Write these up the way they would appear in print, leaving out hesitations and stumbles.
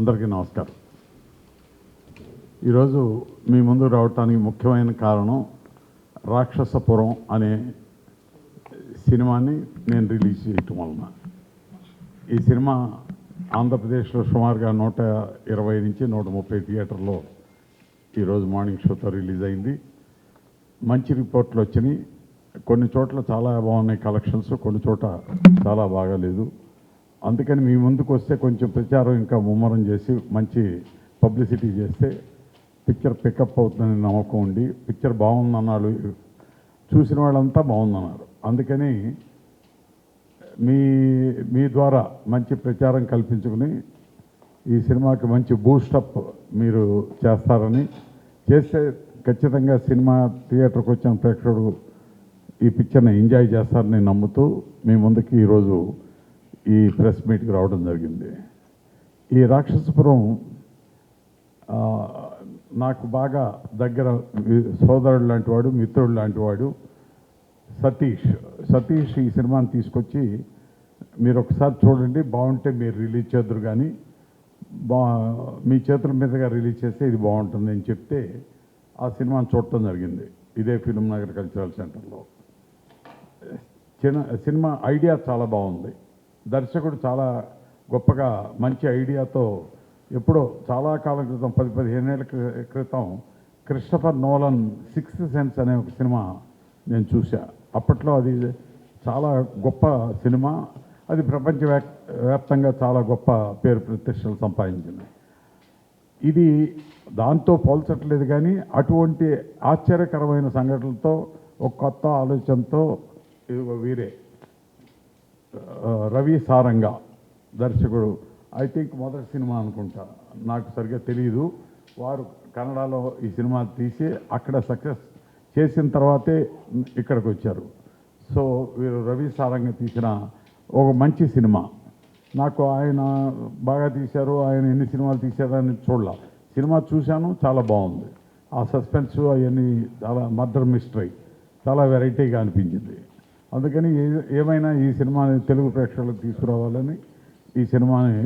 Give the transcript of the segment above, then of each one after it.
అందరికీ నమస్కారం. ఈరోజు మీ ముందు రావటానికి ముఖ్యమైన కారణం రాక్షసపురం అనే సినిమాని నేను రిలీజ్ చేయటం వలన. ఈ సినిమా ఆంధ్రప్రదేశ్లో సుమారుగా 120 నుంచి 130 థియేటర్లో ఈరోజు మార్నింగ్ షోతో రిలీజ్ అయింది. మంచి రిపోర్ట్లు వచ్చినాయి. కొన్ని చోట్ల చాలా బాగున్నాయి కలెక్షన్స్, కొన్ని చోట చాలా బాగాలేదు. అందుకని మీ ముందుకు వస్తే కొంచెం ప్రచారం ఇంకా ముమ్మరం చేసి మంచి పబ్లిసిటీ చేస్తే పిక్చర్ పికప్ అవుతుందని నమ్మకం ఉండి, పిక్చర్ బాగుందన్నాడు, చూసిన వాళ్ళంతా బాగుందన్నారు. అందుకని మీ ద్వారా మంచి ప్రచారం కల్పించుకుని ఈ సినిమాకి మంచి బూస్టప్ మీరు చేస్తారని, చేస్తే ఖచ్చితంగా సినిమా థియేటర్కి వచ్చిన ప్రేక్షకుడు ఈ పిక్చర్ని ఎంజాయ్ చేస్తారని నమ్ముతూ మీ ముందుకి ఈరోజు ఈ ప్రెస్ మీట్కి రావడం జరిగింది. ఈ రాక్షసపురం నాకు బాగా దగ్గర సోదరుడు లాంటి వాడు, మిత్రుడు లాంటి వాడు సతీష్ ఈ సినిమాని తీసుకొచ్చి మీరు ఒకసారి చూడండి, బాగుంటే మీరు రిలీజ్ చేద్దరు, కానీ మీ చేతుల మీదుగా రిలీజ్ చేస్తే ఇది బాగుంటుంది అని చెప్తే ఆ సినిమాని చూడటం జరిగింది ఇదే ఫిలిం నగర్ కల్చరల్ సెంటర్లో. సినిమా ఐడియా చాలా బాగుంది. దర్శకుడు చాలా గొప్పగా మంచి ఐడియాతో ఎప్పుడో చాలా కాలం క్రితం 10-15 ఏళ్ల క్రితం క్రిస్టఫర్ నోలన్ 6th సెన్స్ అనే ఒక సినిమా నేను చూసా. అప్పట్లో అది చాలా గొప్ప సినిమా. అది ప్రపంచవ్యాప్తంగా చాలా గొప్ప పేరు ప్రతిష్టలు సంపాదించింది. ఇది దాంతో పోల్చట్లేదు, కానీ అటువంటి ఆశ్చర్యకరమైన సంఘటనలతో ఒక కొత్త ఆలోచనతో వీరే రవి సారంగా దర్శకుడు, ఐ థింక్ మొదటి సినిమా అనుకుంటా, నాకు సరిగ్గా తెలియదు. వారు కన్నడలో ఈ సినిమా తీసి అక్కడ సక్సెస్ చేసిన తర్వాతే ఇక్కడికి వచ్చారు. సో వీరు రవి సారంగా తీసిన ఒక మంచి సినిమా. నాకు ఆయన బాగా తీశారు, ఆయన ఎన్ని సినిమాలు తీశారని చూడాల. సినిమా చూశాను, చాలా బాగుంది. ఆ సస్పెన్స్ అవన్నీ చాలా మర్డర్ మిస్టరీ చాలా వెరైటీగా అనిపించింది. అందుకని ఏమైనా ఈ సినిమాని తెలుగు ప్రేక్షకులకు తీసుకురావాలని ఈ సినిమాని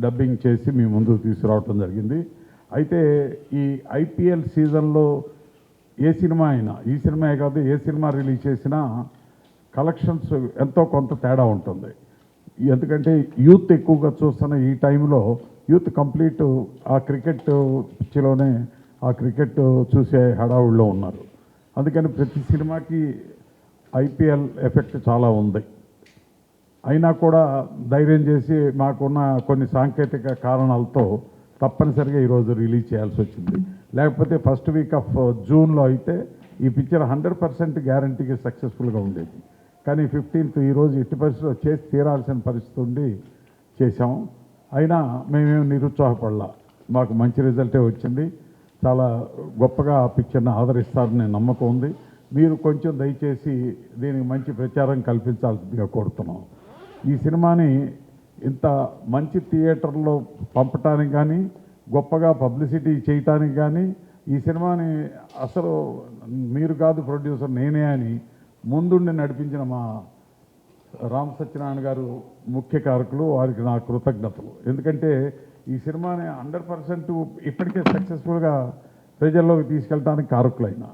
డబ్బింగ్ చేసి మీ ముందుకు తీసుకురావటం జరిగింది. అయితే ఈ IPL సీజన్లో ఏ సినిమా అయినా, ఈ సినిమాయే కాదు ఏ సినిమా రిలీజ్ చేసినా కలెక్షన్స్ ఎంతో కొంత తేడా ఉంటుంది. ఎందుకంటే యూత్ ఎక్కువగా చూస్తున్న ఈ టైంలో యూత్ కంప్లీట్ ఆ క్రికెట్ పిచ్చిలోనే ఆ క్రికెట్ చూసే హడావుడిలో ఉన్నారు. అందుకని ప్రతి సినిమాకి IPL ఎఫెక్ట్ చాలా ఉంది. అయినా కూడా ధైర్యం చేసి మాకున్న కొన్ని సాంకేతిక కారణాలతో తప్పనిసరిగా ఈరోజు రిలీజ్ చేయాల్సి వచ్చింది. లేకపోతే ఫస్ట్ వీక్ ఆఫ్ జూన్లో అయితే ఈ పిక్చర్ 100% గ్యారంటీగా సక్సెస్ఫుల్గా ఉండేది. కానీ 15th ఈరోజు ఎట్టి పరిస్థితిలో చేసి తీరాల్సిన పరిస్థితి ఉండి చేసాము. అయినా మేమేమి నిరుత్సాహపడలా, మాకు మంచి రిజల్టే వచ్చింది. చాలా గొప్పగా ఆ పిక్చర్ని ఆదరిస్తారని నమ్మకం ఉంది. మీరు కొంచెం దయచేసి దీనికి మంచి ప్రచారం కల్పించాల్సిందిగా కోరుతున్నాం. ఈ సినిమాని ఇంత మంచి థియేటర్లో పంపటానికి కానీ, గొప్పగా పబ్లిసిటీ చేయటానికి కానీ, ఈ సినిమాని అసలు మీరు కాదు ప్రొడ్యూసర్ నేనే అని ముందుండి నడిపించిన మా రామ్ సత్యనారాయణ గారు ముఖ్య కారకులు. వారికి నా కృతజ్ఞతలు. ఎందుకంటే ఈ సినిమాని 100% ఇప్పటికే సక్సెస్ఫుల్గా ప్రజల్లోకి తీసుకెళ్ళడానికి కారకులైన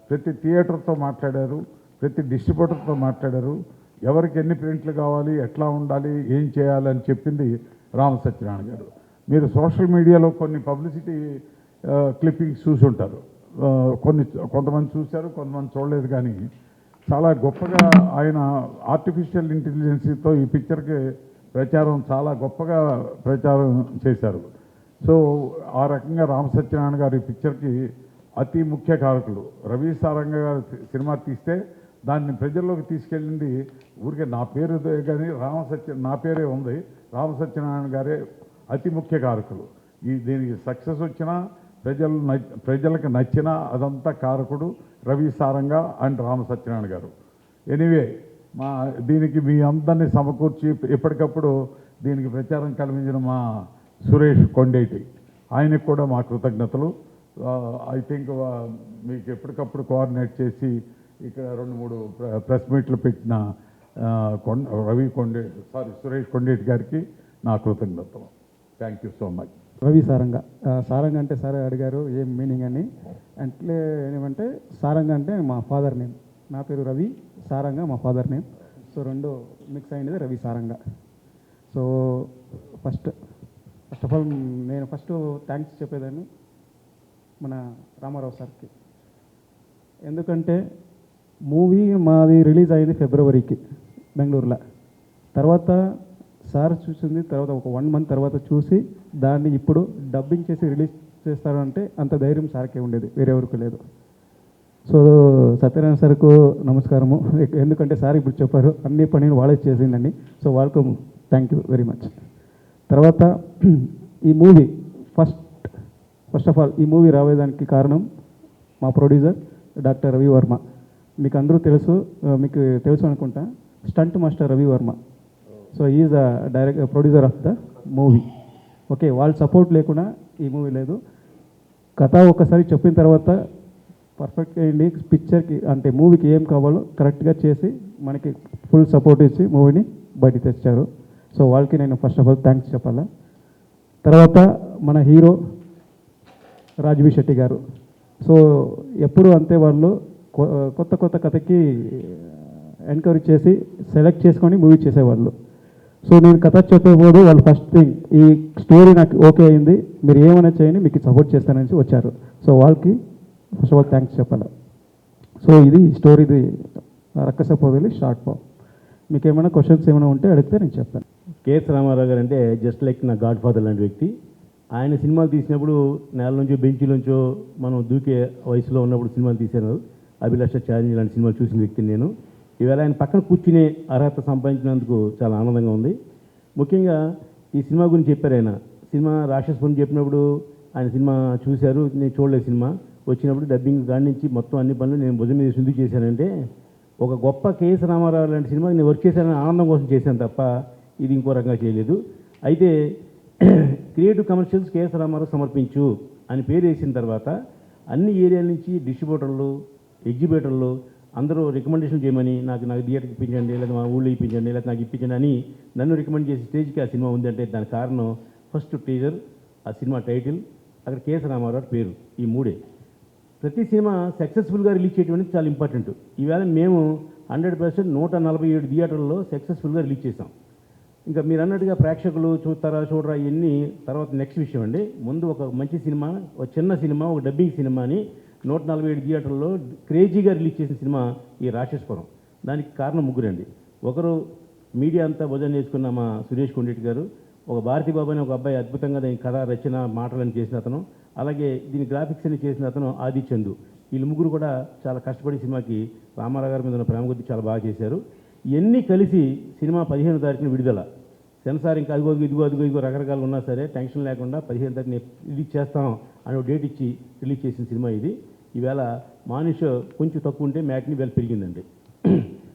ప్రతి థియేటర్తో మాట్లాడారు, ప్రతి డిస్ట్రిబ్యూటర్తో మాట్లాడారు. ఎవరికి ఎన్ని ప్రింట్లు కావాలి, ఎట్లా ఉండాలి, ఏం చేయాలి అని చెప్పింది రామ సత్యనారాయణ గారు. మీరు సోషల్ మీడియాలో కొన్ని పబ్లిసిటీ క్లిప్పింగ్స్ చూసి ఉంటారు. కొంతమంది చూశారు, కొంతమంది చూడలేదు. కానీ చాలా గొప్పగా ఆయన ఆర్టిఫిషియల్ ఇంటెలిజెన్స్తో ఈ పిక్చర్కి ప్రచారం చాలా గొప్పగా ప్రచారం చేశారు. సో ఆ రకంగా రామ సత్యనారాయణ గారు ఈ పిక్చర్కి అతి ముఖ్య కారకులు. రవి సారంగ గారు సినిమా తీస్తే దాన్ని ప్రజల్లోకి తీసుకెళ్ళింది ఊరికే నా పేరు కానీ నా పేరే ఉంది, రామ సత్యనారాయణ గారే అతి ముఖ్య కారకులు. దీనికి సక్సెస్ వచ్చినా ప్రజలకు నచ్చినా అదంతా కారకుడు రవి సారంగ అండ్ రామ సత్యనారాయణ గారు. ఎనీవే దీనికి మీ అందరినీ సమకూర్చి ఎప్పటికప్పుడు దీనికి ప్రచారం కల్పించిన మా సురేష్ కొండేటి, ఆయనకు కూడా మా కృతజ్ఞతలు. ఐ థింక్ మీకు ఎప్పటికప్పుడు కోఆర్డినేట్ చేసి ఇక్కడ 2-3 ప్రెస్ మీట్లు పెట్టిన సురేష్ కొండేటి గారికి నా కృతజ్ఞతలు. Thank you so much. Ravi Saranga. Saranga అంటే సార్ అడిగారు ఏం మీనింగ్ అని. అంటే ఏమంటే సారంగ అంటే మా ఫాదర్ నేమ్. నా పేరు రవి, సారంగ మా ఫాదర్ నేమ్. సో రెండు మిక్స్ అయినది Ravi Saranga. So first of all నేను థ్యాంక్స్ చెప్పేదాన్ని మన రామారావు సార్కి. ఎందుకంటే మూవీ మాది రిలీజ్ అయింది ఫిబ్రవరికి బెంగళూరులో. తర్వాత సార్ చూసింది తర్వాత ఒక 1 మంత్ తర్వాత చూసి దాన్ని ఇప్పుడు డబ్బింగ్ చేసి రిలీజ్ చేస్తారంటే అంత ధైర్యం సార్కే ఉండేది, వేరెవరికి లేదు. సో సత్యనారాయణ సార్కు నమస్కారము. ఎందుకంటే సార్ ఇప్పుడు చెప్పారు అన్ని పనిని వాళ్ళే చేసిందండి. సో వాళ్ళకు థ్యాంక్ యూ వెరీ మచ్. తర్వాత ఈ మూవీ ఫస్ట్ ఆఫ్ ఆల్ ఈ మూవీ రావేదానికి కారణం మా ప్రొడ్యూసర్ డాక్టర్ రవి వర్మ. మీకు అందరూ తెలుసు అనుకుంటా, stunt master Ravi Varma. So is the producer of the movie. Okay, వాళ్ళ సపోర్ట్ లేకుండా ఈ మూవీ లేదు. కథ ఒకసారి చెప్పిన తర్వాత పర్ఫెక్ట్గా అయింది. పిక్చర్కి అంటే మూవీకి ఏం కావాలో కరెక్ట్గా చేసి మనకి ఫుల్ సపోర్ట్ ఇచ్చి మూవీని బయటికి తెచ్చారు. సో వాళ్ళకి నేను ఫస్ట్ ఆఫ్ ఆల్ థ్యాంక్స్ చెప్పాలా. తర్వాత మన హీరో రాజ్వీ శెట్టి గారు. సో ఎప్పుడు అంతే వాళ్ళు కొత్త కథకి ఎంకరేజ్ చేసి సెలెక్ట్ చేసుకొని మూవీ చేసేవాళ్ళు. సో నేను కథ చెప్పేపోదు వాళ్ళు ఫస్ట్ థింగ్ ఈ స్టోరీ నాకు ఓకే అయింది, మీరు ఏమైనా చేయండి మీకు సపోర్ట్ చేస్తానని వచ్చారు. సో వాళ్ళకి ఫస్ట్ ఆఫ్ ఆల్ థ్యాంక్స్ చెప్పాలి. సో ఇది స్టోరీది రక్కస పొదలి షార్ట్ ఫామ్. మీకు ఏమైనా క్వశ్చన్స్ ఏమైనా ఉంటే అడిగితే నేను చెప్తాను. కేఎస్ రామారావు గారు అంటే జస్ట్ లైక్ నా గాడ్ ఫాదర్ లాంటి వ్యక్తి. ఆయన సినిమాలు తీసినప్పుడు నేల నుంచో బెంచ్ నుంచో మనం దూకే వయసులో ఉన్నప్పుడు సినిమాలు తీశాను. అభిలాష ఛాలెంజ్ లాంటి సినిమాలు చూసిన వ్యక్తిని నేను. ఈవేళ ఆయన పక్కన కూర్చునే అర్హత సంపాదించినందుకు చాలా ఆనందంగా ఉంది. ముఖ్యంగా ఈ సినిమా గురించి చెప్పారు ఆయన. సినిమా రాక్షసపురం చెప్పినప్పుడు ఆయన సినిమా చూశారు, నేను చూడలేదు. సినిమా వచ్చినప్పుడు డబ్బింగ్ కాడి నుంచి మొత్తం అన్ని పనులు నేను భుజం మీద ఎందుకు చేశానంటే ఒక గొప్ప కేఎస్ రామారావు లాంటి సినిమా నేను వర్క్ చేశానని ఆనందం కోసం చేశాను తప్ప ఇది ఇంకో రకంగా చేయలేదు. అయితే క్రియేటివ్ కమర్షియల్స్ కేఎస్ రామారావు సమర్పించు అని పేరు వేసిన తర్వాత అన్ని ఏరియాల నుంచి డిస్ట్రిబ్యూటర్లు, ఎగ్జిబ్యూటర్లు అందరూ రికమెండేషన్ చేయమని నాకు థియేటర్కి ఇప్పించండి, లేదా మా ఊళ్ళో ఇప్పించండి, లేదా నాకు ఇప్పించండి అని నన్ను రికమెండ్ చేసే స్టేజ్కి ఆ సినిమా ఉందంటే దానికి కారణం ఫస్ట్ టీజర్, ఆ సినిమా టైటిల్, అక్కడ కేఎస్ రామారావు పేరు. ఈ మూడే. ప్రతి సినిమా సక్సెస్ఫుల్గా రిలీజ్ చేయడం అనేది చాలా ఇంపార్టెంట్. ఈవేళ మేము 100% 147 థియేటర్లలో సక్సెస్ఫుల్గా రిలీజ్ చేసాం. ఇంకా మీరు అన్నట్టుగా ప్రేక్షకులు చూస్తారా చూడరా ఇవన్నీ తర్వాత నెక్స్ట్ విషయం అండి. ముందు ఒక మంచి సినిమా, ఒక చిన్న సినిమా, ఒక డబ్బింగ్ సినిమాని 147 థియేటర్లలో క్రేజీగా రిలీజ్ చేసిన సినిమా ఈ రాక్షసపురం. దానికి కారణం ముగ్గురండి. ఒకరు మీడియా అంతా భుజం చేసుకున్న మా సురేష్ కొండిరెడ్డి గారు, ఒక భారతీ బాబు అనే ఒక అబ్బాయి అద్భుతంగా దీని కథ రచన మాటలను చేసిన అతను, అలాగే దీని గ్రాఫిక్స్ అని చేసిన అతను ఆది చందు. వీళ్ళు ముగ్గురు కూడా చాలా కష్టపడి సినిమాకి రామారావు గారి మీద ఉన్న ప్రేమ కొద్దీ చాలా బాగా చేశారు. ఇవన్నీ కలిసి సినిమా 15వ తారీఖున విడుదల. సెన్సార్ ఇంకా ఇదిగో రకరకాలు ఉన్నా సరే టెన్షన్ లేకుండా 15వ తారీఖున రిలీజ్ చేస్తాం అనే డేట్ ఇచ్చి రిలీజ్ చేసిన సినిమా ఇది. ఈవేళ మానిష్ కొంచెం తక్కువ ఉంటే మ్యాట్ని వేళ పెరిగిందండి.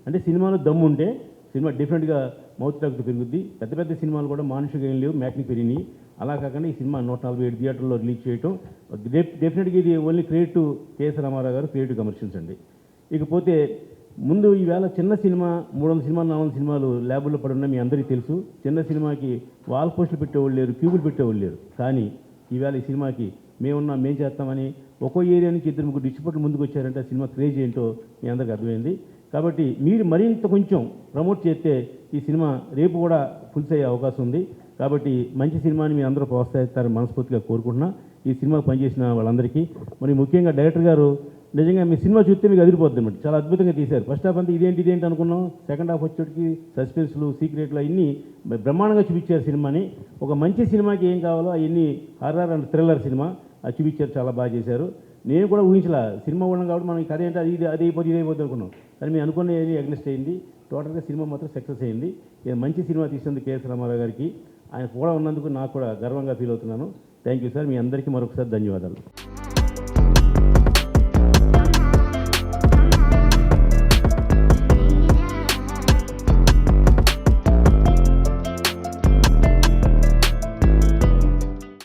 అంటే సినిమాలో దమ్ము ఉంటే సినిమా డెఫినెట్గా మౌత్ టాక్తో పెరుగుద్ది. పెద్ద సినిమాలు కూడా మానుషుగా ఏం లేవు, మ్యాట్ని పెరిగినాయి. అలా కాకుండా ఈ సినిమా 147 థియేటర్లో రిలీజ్ చేయటం డెఫినెట్గా ఇది ఓన్లీ క్రియేటివ్ కేఎస్ రామారావు గారు క్రియేటివ్ కమర్షియల్స్ అండి. ఇకపోతే ముందు ఈవేళ చిన్న సినిమా 300 సినిమాలు 400 సినిమాలు ల్యాబుల్లో పడున్నా మీ అందరికీ తెలుసు. చిన్న సినిమాకి వాల్ పోస్టులు పెట్టేవాళ్ళు లేరు, క్యూబులు పెట్టేవాళ్ళు లేరు. కానీ ఈవేళ ఈ సినిమాకి మేము చేస్తామని ఒక్కో ఏరియా నుంచి 2-3 డిస్ట్రిబ్యూటర్లు ముందుకు వచ్చారంటే ఆ సినిమా క్రేజ్ ఏంటో మీ అందరికీ అర్థమైంది. కాబట్టి మీరు మరింత కొంచెం ప్రమోట్ చేస్తే ఈ సినిమా రేపు కూడా ఫుల్స్ అయ్యే అవకాశం ఉంది. కాబట్టి మంచి సినిమాని మీ అందరూ ప్రోత్సహిస్తారని మనస్ఫూర్తిగా కోరుకుంటున్నా. ఈ సినిమా పనిచేసిన వాళ్ళందరికీ, మరి ముఖ్యంగా డైరెక్టర్ గారు నిజంగా మీ సినిమా చూస్తే మీకు అదిరిపోద్ది అన్నమాట. చాలా అద్భుతంగా తీశారు. ఫస్ట్ హాఫ్ అంతా ఇదేంటి అనుకున్నాం. సెకండ్ హాఫ్ వచ్చేటికి సస్పెన్స్లు, సీక్రెట్లు అన్నీ బ్రహ్మాండంగా చూపించారు సినిమాని. ఒక మంచి సినిమాకి ఏం కావాలో అవన్నీ హారర్ అండ్ థ్రిల్లర్ సినిమా అది చూపించారు, చాలా బాగా చేశారు. నేను కూడా ఊహించలా సినిమా ఉండడం కాబట్టి మనం కథ ఏంటో అది అయిపోతుంది అనుకున్నాం. కానీ మేము అనుకునేది అగ్నెస్ట్ అయింది. టోటల్గా సినిమా మాత్రం సక్సెస్ అయింది. మంచి సినిమా తీసినందుకు కేఎస్ రామారావు గారికి, ఆయన కూడా ఉన్నందుకు నాకు కూడా గర్వంగా ఫీల్ అవుతున్నాను. Thank you sir. మీ అందరికీ మరొకసారి ధన్యవాదాలు.